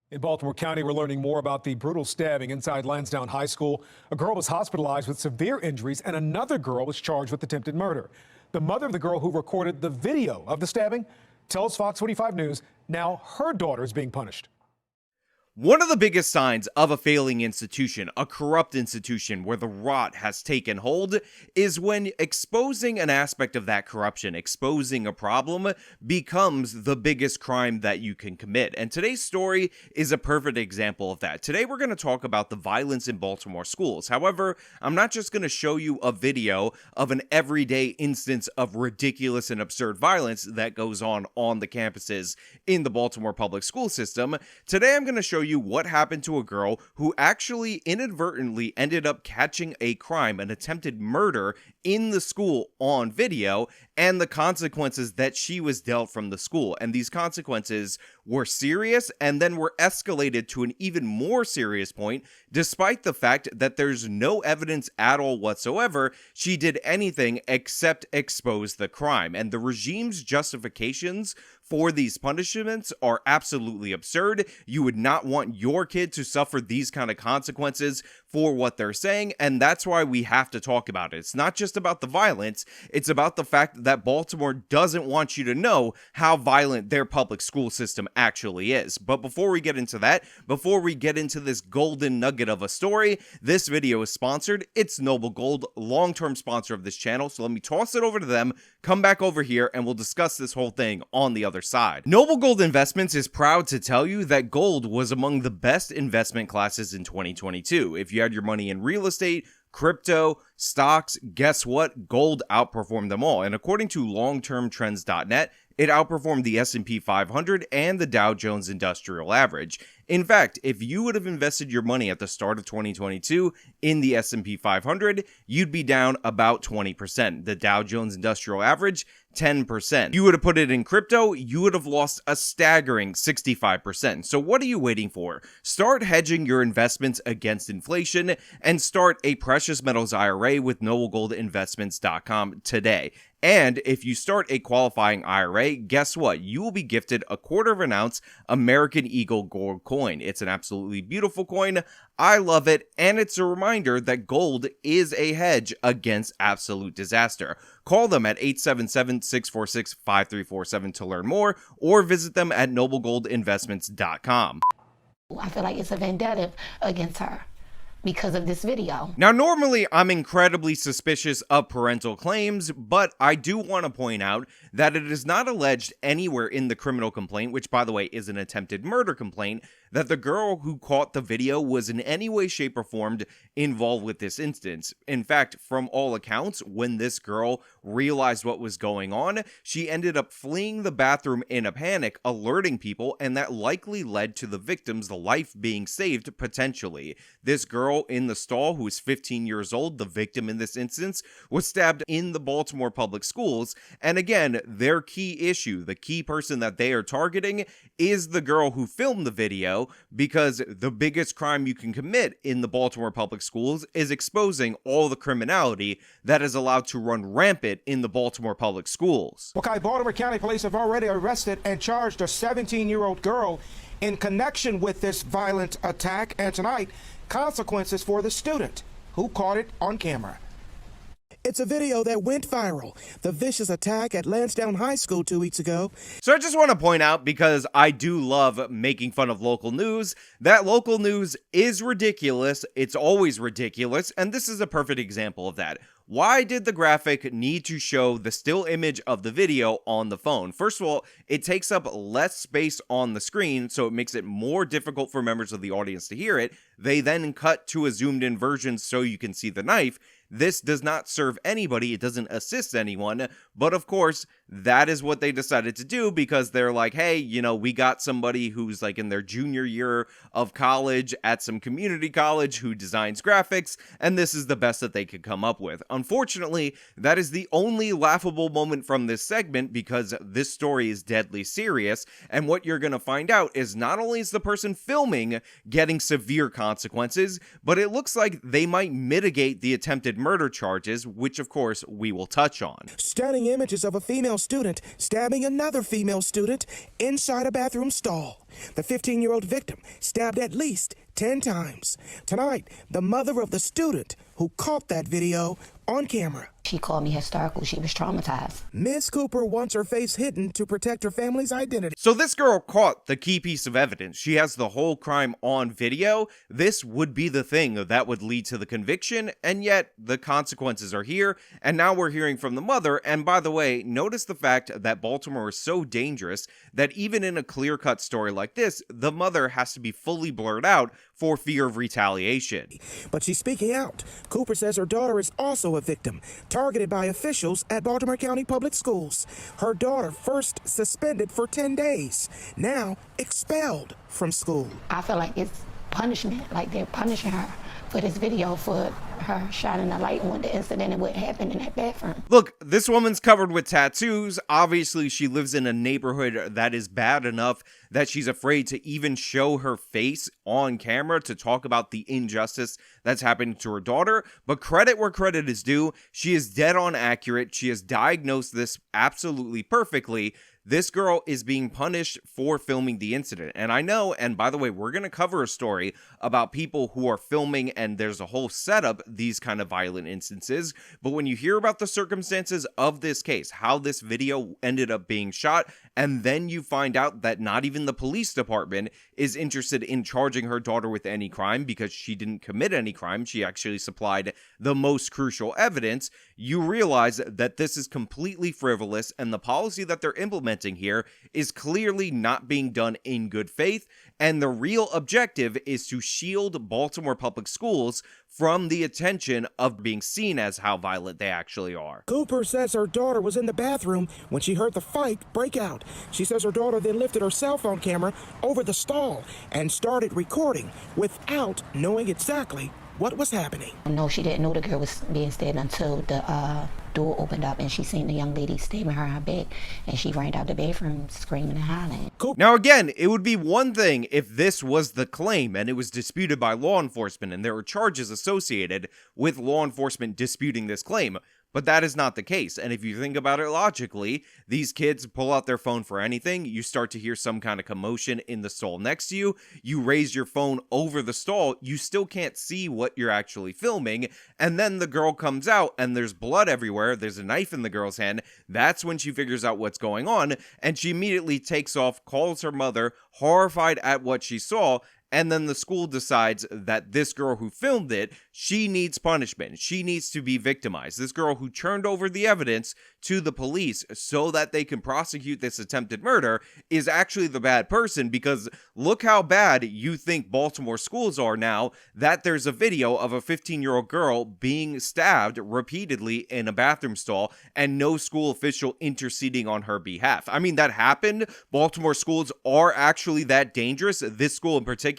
In Baltimore County, we're learning more about the brutal stabbing inside Lansdowne High School. A girl was hospitalized with severe injuries, and another girl was charged with attempted murder. The mother of the girl who recorded the video of the stabbing tells Fox 45 News now her daughter is being punished. One of the biggest signs of a failing institution, a corrupt institution where the rot has taken hold, is when exposing an aspect of that corruption, exposing a problem, becomes the biggest crime that you can commit. And today's story is a perfect example of that. Today we're going to talk about the violence in Baltimore schools. However, I'm not just going to show you a video of an everyday instance of ridiculous and absurd violence that goes on the campuses in the Baltimore public school system. Today I'm going to show you what happened to a girl who actually inadvertently ended up catching a crime, an attempted murder in the school on video, and the consequences that she was dealt from the school. And these consequences were serious and then were escalated to an even more serious point, despite the fact that there's no evidence at all whatsoever she did anything except expose the crime. And the regime's justifications for these punishments are absolutely absurd. You would not want your kid to suffer these kind of consequences for what they're saying, and that's why we have to talk about it. It's not just about the violence, it's about the fact that Baltimore doesn't want you to know how violent their public school system actually is. But before we get into that, before we get into this golden nugget of a story, this video is sponsored. It's Noble Gold, long-term sponsor of this channel, so let me toss it over to them, come back over here, and we'll discuss this whole thing on the other side. Noble Gold Investments is proud to tell you that gold was among the best investment classes in 2022. If you had your money in real estate, crypto, stocks, guess what? Gold outperformed them all. And according to longtermtrends.net, it outperformed the S&P 500 and the Dow Jones Industrial Average. In fact, if you would have invested your money at the start of 2022 in the S&P 500, you'd be down about 20%. The Dow Jones Industrial Average, 10%. You would have put it in crypto, you would have lost a staggering 65%. So what are you waiting for? Start hedging your investments against inflation and start a precious metals IRA with noblegoldinvestments.com today. And if you start a qualifying IRA, guess what? You will be gifted a 1/4 ounce American Eagle gold coin. It's an absolutely beautiful coin. I love it, and it's a reminder that gold is a hedge against absolute disaster. Call them at 877-646-5347 to learn more, or visit them at noblegoldinvestments.com. I feel like it's a vendetta against her because of this video. Now, normally I'm incredibly suspicious of parental claims, but I do want to point out that it is not alleged anywhere in the criminal complaint, which by the way is an attempted murder complaint, that the girl who caught the video was in any way, shape, or form involved with this instance. In fact, from all accounts, when this girl realized what was going on, she ended up fleeing the bathroom in a panic, alerting people, and that likely led to the victim's life being saved, potentially. This girl in the stall, who is 15 years old, the victim in this instance, was stabbed in the Baltimore public schools, and again, their key issue, the key person that they are targeting, is the girl who filmed the video, because the biggest crime you can commit in the Baltimore public schools is exposing all the criminality that is allowed to run rampant in the Baltimore public schools. Okay, Baltimore County Police have already arrested and charged a 17-year-old girl in connection with this violent attack, and tonight, consequences for the student who caught it on camera. It's a video that went viral. The vicious attack at Lansdowne High School 2 weeks ago. So I just want to point out, because I do love making fun of local news, that local news is ridiculous. It's always ridiculous, and this is a perfect example of that. Why did the graphic need to show the still image of the video on the phone? First of all, it takes up less space on the screen, so it makes it more difficult for members of the audience to hear it. They then cut to a zoomed in version so you can see the knife. This does not serve anybody, it doesn't assist anyone, but of course, that is what they decided to do, because they're like, hey, you know, we got somebody who's like in their junior year of college at some community college who designs graphics, and this is the best that they could come up with. Unfortunately, that is the only laughable moment from this segment, because this story is deadly serious, and what you're gonna find out is not only is the person filming getting severe consequences, but it looks like they might mitigate the attempted murder charges, which of course we will touch on. Stunning images of a female student stabbing another female student inside a bathroom stall. The 15-year-old victim stabbed at least 10 times. Tonight, the mother of the student who caught that video on camera. She called me hysterical. She was traumatized. Ms. Cooper wants her face hidden to protect her family's identity. So this girl caught the key piece of evidence. She has the whole crime on video. This would be the thing that would lead to the conviction, and yet the consequences are here, and now we're hearing from the mother. And by the way, notice the fact that Baltimore is so dangerous that even in a clear-cut story like this, the mother has to be fully blurred out for fear of retaliation. But she's speaking out. Cooper says her daughter is also a victim, targeted by officials at Baltimore County Public Schools. Her daughter first suspended for 10 days, now expelled from school. I feel like it's punishment, like they're punishing her for this video, for her shining a light on the incident and what happened in that bathroom. Look, this woman's covered with tattoos. Obviously, she lives in a neighborhood that is bad enough that she's afraid to even show her face on camera to talk about the injustice that's happening to her daughter. But credit where credit is due. She is dead on accurate. She has diagnosed this absolutely perfectly. This girl is being punished for filming the incident. And I know, and by the way, we're going to cover a story about people who are filming, and there's a whole setup, these kind of violent instances. But when you hear about the circumstances of this case, how this video ended up being shot, and then you find out that not even the police department is interested in charging her daughter with any crime because she didn't commit any crime. She actually supplied the most crucial evidence. You realize that this is completely frivolous, and the policy that they're implementing here is clearly not being done in good faith, and the real objective is to shield Baltimore public schools from the attention of being seen as how violent they actually are. Cooper says her daughter was in the bathroom when she heard the fight break out. She says her daughter then lifted her cell phone camera over the stall and started recording without knowing exactly what was happening. No, she didn't know the girl was being stabbed until the door opened up and she seen the young lady stabbing her in her back, and she ran out the bathroom screaming and hollering. Now again, it would be one thing if this was the claim and it was disputed by law enforcement and there were charges associated with law enforcement disputing this claim. But that is not the case. And if you think about it logically, these kids pull out their phone for anything. You start to hear some kind of commotion in the stall next to you. You raise your phone over the stall. You still can't see what you're actually filming. And then the girl comes out and there's blood everywhere. There's a knife in the girl's hand. That's when she figures out what's going on. And she immediately takes off, calls her mother, horrified at what she saw. And then the school decides that this girl who filmed it, she needs punishment. She needs to be victimized. This girl who turned over the evidence to the police so that they can prosecute this attempted murder is actually the bad person, because look how bad you think Baltimore schools are now that there's a video of a 15-year-old girl being stabbed repeatedly in a bathroom stall and no school official interceding on her behalf. I mean, that happened. Baltimore schools are actually that dangerous. This school in particular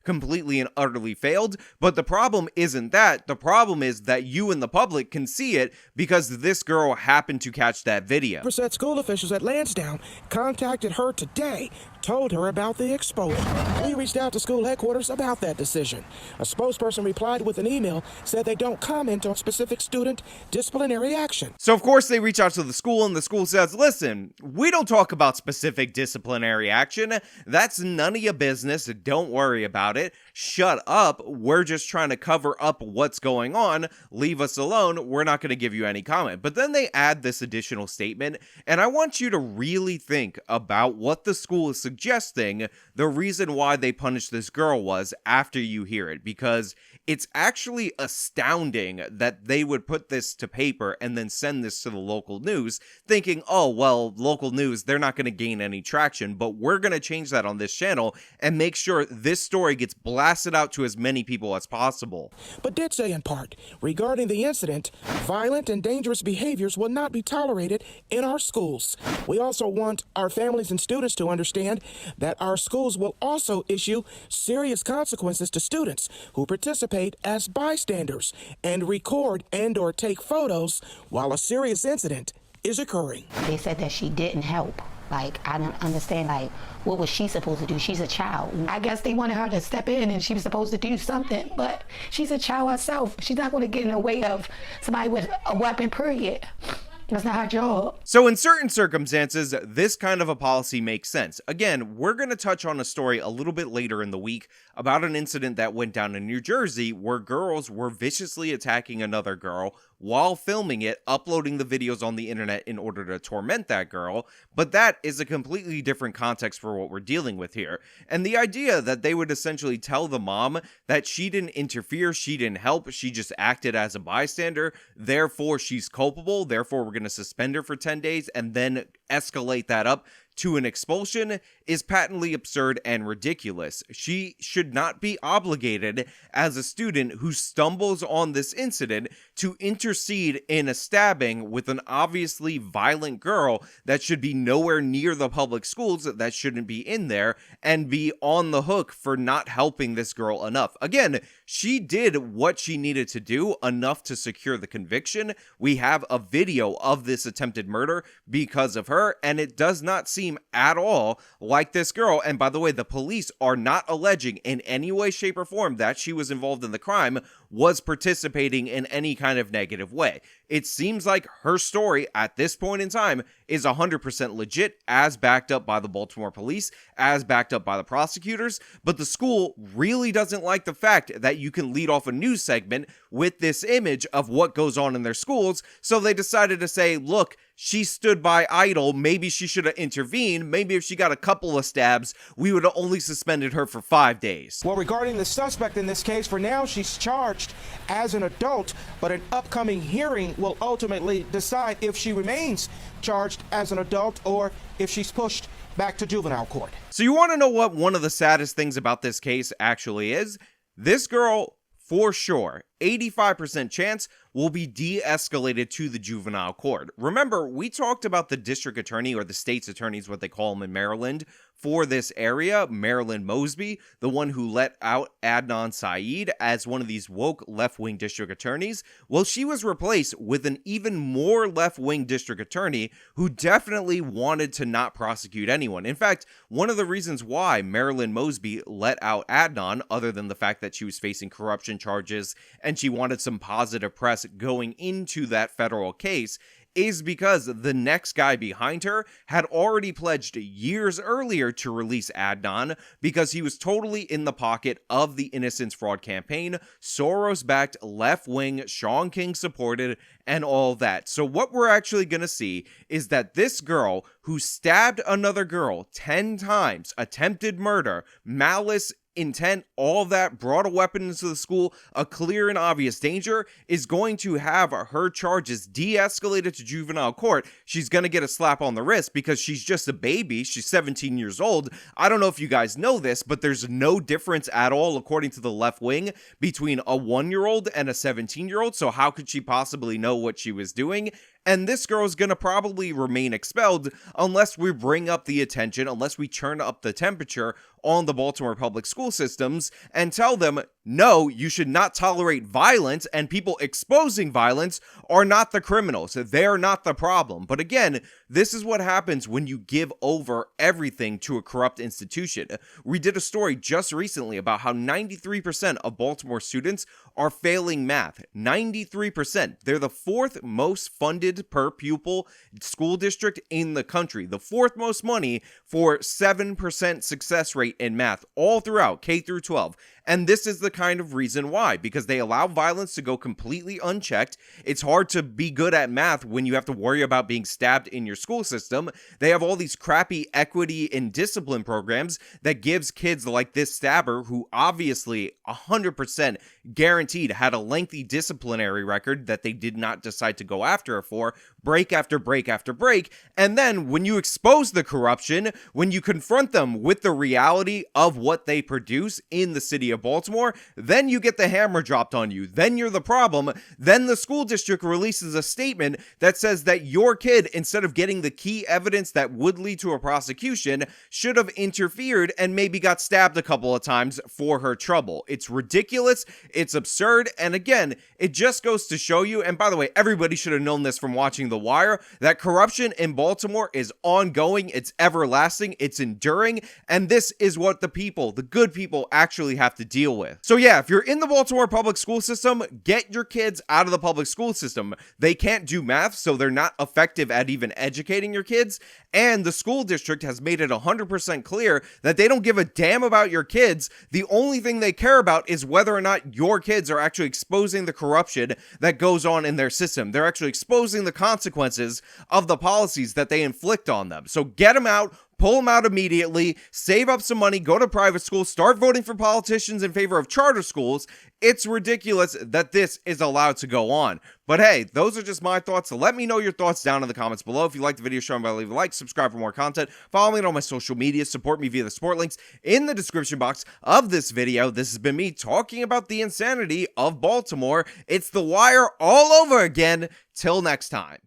completely and utterly failed. But the problem isn't that. The problem is that you and the public can see it because this girl happened to catch that video. Said school officials at Lansdowne contacted her today, told her about the exposure. We reached out to school headquarters about that decision. A spokesperson replied with an email, said they don't comment on specific student disciplinary action. So of course they reach out to the school, and the school says, listen, we don't talk about specific disciplinary action. That's none of your business. Don't worry about it. Shut up. We're just trying to cover up what's going on. Leave us alone. We're not going to give you any comment. But then they add this additional statement, and I want you to really think about what the school is suggesting the reason why they punished this girl was after you hear it, because it's actually astounding that they would put this to paper and then send this to the local news thinking, oh, well, local news, they're not going to gain any traction, but we're going to change that on this channel and make sure this story gets blasted out to as many people as possible. But did say in part, regarding the incident, violent and dangerous behaviors will not be tolerated in our schools. We also want our families and students to understand that our schools will also issue serious consequences to students who participate as bystanders and record and or take photos while a serious incident is occurring. They said that she didn't help. Like, I don't understand, like, what was she supposed to do? She's a child. I guess they wanted her to step in and she was supposed to do something, but she's a child herself. She's not going to get in the way of somebody with a weapon, period. That's not her job. So in certain circumstances, this kind of a policy makes sense. Again, we're going to touch on a story a little bit later in the week about an incident that went down in New Jersey where girls were viciously attacking another girl while filming it, uploading the videos on the internet in order to torment that girl. But that is a completely different context for what we're dealing with here. And the idea that they would essentially tell the mom that she didn't interfere, she didn't help, she just acted as a bystander, therefore she's culpable, therefore we're going to suspend her for 10 days and then escalate that up to an expulsion is patently absurd and ridiculous. She should not be obligated as a student who stumbles on this incident to intercede in a stabbing with an obviously violent girl that should be nowhere near the public schools, that shouldn't be in there, and be on the hook for not helping this girl enough. Again, she did what she needed to do enough to secure the conviction. We have a video of this attempted murder because of her, and it does not seem at all like this girl. And by the way, the police are not alleging in any way, shape, or form that she was involved in the crime, was participating in any kind of negative way. It seems like her story at this point in time is 100% legit, as backed up by the Baltimore police, as backed up by the prosecutors, but the school really doesn't like the fact that you can lead off a news segment with this image of what goes on in their schools, so they decided to say, look, she stood by idle, maybe she should have intervened, maybe if she got a couple of stabs, we would have only suspended her for 5 days. Well, regarding the suspect in this case, for now she's charged as an adult, but an upcoming hearing will ultimately decide if she remains charged as an adult or if she's pushed back to juvenile court. So you want to know what one of the saddest things about this case actually is? This girl, for sure, 85% chance, will be de-escalated to the juvenile court. Remember, we talked about the district attorney, or the state's attorney is what they call him in Maryland, for this area, Marilyn Mosby, the one who let out Adnan Syed as one of these woke left-wing district attorneys. Well, she was replaced with an even more left-wing district attorney who definitely wanted to not prosecute anyone. In fact, one of the reasons why Marilyn Mosby let out Adnan, other than the fact that she was facing corruption charges and she wanted some positive press going into that federal case, is because the next guy behind her had already pledged years earlier to release Adnan because he was totally in the pocket of the Innocence Fraud campaign, Soros-backed, left-wing, Sean King supported, and all that. So what we're actually going to see is that this girl who stabbed another girl 10 times, attempted murder, malice, intent, all that, brought a weapon into the school, a clear and obvious danger, is going to have her charges de-escalated to juvenile court. She's going to get a slap on the wrist because she's just a baby. She's 17 years old. I don't know if you guys know this, but there's no difference at all, according to the left wing, between a 1-year-old and a 17-year-old. So how could she possibly know what she was doing? And this girl's gonna probably remain expelled unless we bring up the attention, unless we turn up the temperature on the Baltimore public school systems and tell them, no, you should not tolerate violence, and people exposing violence are not the criminals. They're not the problem. But again, this is what happens when you give over everything to a corrupt institution. We did a story just recently about how 93% of Baltimore students are failing math. 93%. They're the 4th most funded per pupil school district in the country. The 4th most money for 7% success rate in math all throughout K through 12. And this is the kind of reason why, because they allow violence to go completely unchecked. It's hard to be good at math when you have to worry about being stabbed in your school system. They have all these crappy equity and discipline programs that gives kids like this stabber, who obviously 100% guaranteed had a lengthy disciplinary record that they did not decide to go after her for, break after break after break. And then when you expose the corruption, when you confront them with the reality of what they produce in the city of Baltimore, then you get the hammer dropped on you. Then you're the problem. Then the school district releases a statement that says that your kid, instead of getting the key evidence that would lead to a prosecution, should have interfered and maybe got stabbed a couple of times for her trouble. It's ridiculous. It's absurd. And again, it just goes to show you, and by the way, everybody should have known this from watching the The Wire that corruption in Baltimore is ongoing, it's everlasting, it's enduring, and this is what the people, the good people, actually have to deal with. So yeah, if you're in the Baltimore public school system, get your kids out of the public school system. They can't do math, so they're not effective at even educating your kids, and the school district has made it 100% clear that they don't give a damn about your kids. The only thing they care about is whether or not your kids are actually exposing the corruption that goes on in their system. They're actually exposing the consequences of the policies that they inflict on them. So get them out. Pull them out immediately, save up some money, go to private schools, start voting for politicians in favor of charter schools. It's ridiculous that this is allowed to go on. But hey, those are just my thoughts. So let me know your thoughts down in the comments below. If you liked the video, show me by leave a like, subscribe for more content, follow me on all my social media, support me via the support links in the description box of this video. This has been me talking about the insanity of Baltimore. It's The Wire all over again. Till next time.